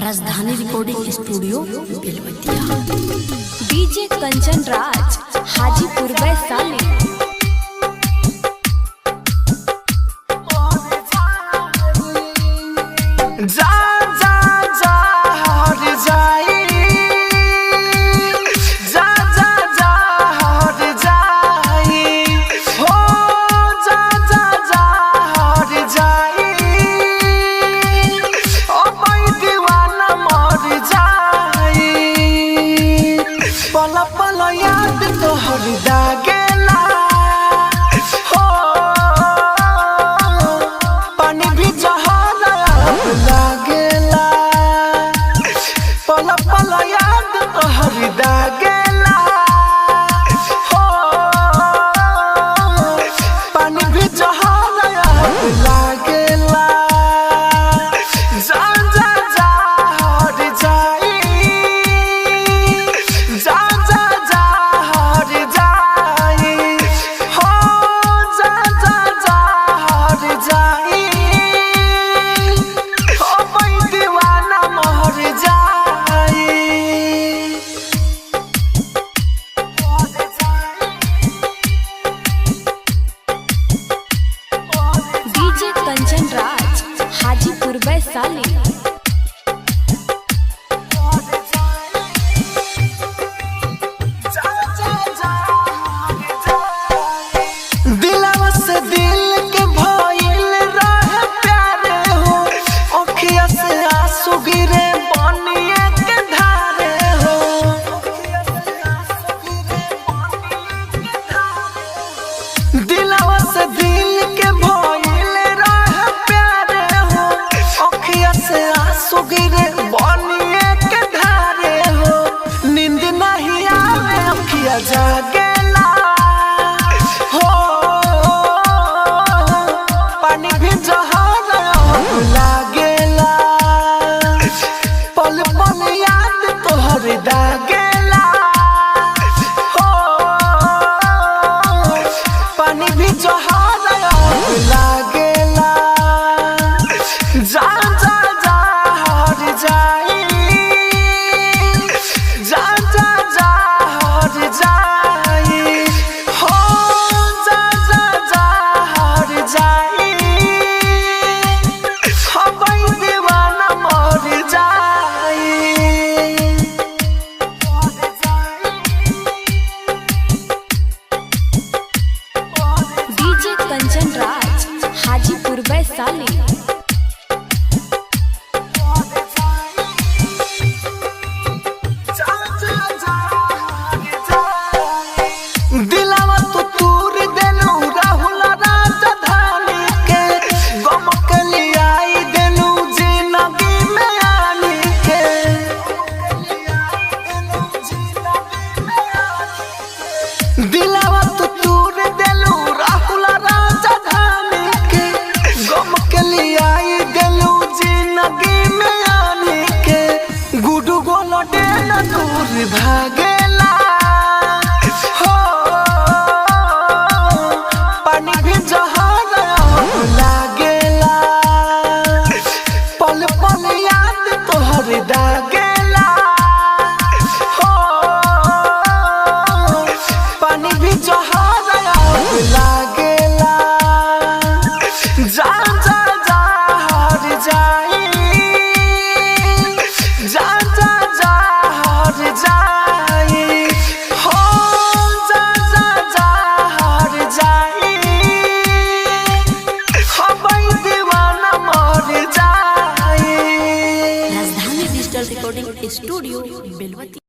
राजधानी recording studio Belwatiya. DJ Kanchan Raj Hajipur Vaishali. जा जा जा हर जाई, जा जा जा हर जाई, हो जा जा जा हर जाई, ओ भाई दीवाना मर जाई। पल पल याद तोहर दागेला, हो पानी भी जहाना लागेला। पल पल याद तोहर दागेला, हो पानी भी जहाना लागेला। जा जा जा हर जाई, जा जा जा हर जाई, हो जा जा जा हर जाई, ओ भाई दीवाना मर जाई। डीजे कंचन राज हाजीपुर वैशाली। दिलवा से दिल के भइल रहे प्यार हो, अखिया से आंसू गिरे बनिए के धारे हो। दिलवा से दिल के भइल रहे प्यार हो, अखिया से आंसू गिरे बनिए के धारे हो। नींद नहीं आवे अखिया जागेला, हो पानी भी जहाना लागेला। पल पल याद तोहर दागेला, हो पानी भी जहाना लागेला। जा जा जा हर जाई, जा जा जा हर जाई, हो जा जा जा हर जाई, हो भाई दीवाना मर जाई। डीजे कंचन राज हाजीपुर वैशाली। दिलवा तो तूर देलू राहुल राजधानी के, गम के लियाई देलू जिंदगी में आनी के। दिलवा तो तूर देलू राहुल राजधानी के, गम के लियाई देलू जिंदगी में आनी के। गुडू गोलो डेला दूर भागेला, हो पानी भी जहाना लागेला। पल पल याद तोहर दागेला, हो पानी भी जहाना लागेला। जा जा जा हर जाई, जा जा जा हर जाई, हो जा जा जा हर जाई, हो भाई दीवाना मर जाई। राजधानी डिजिटल रिकॉर्डिंग स्टूडियो बेलवतिया।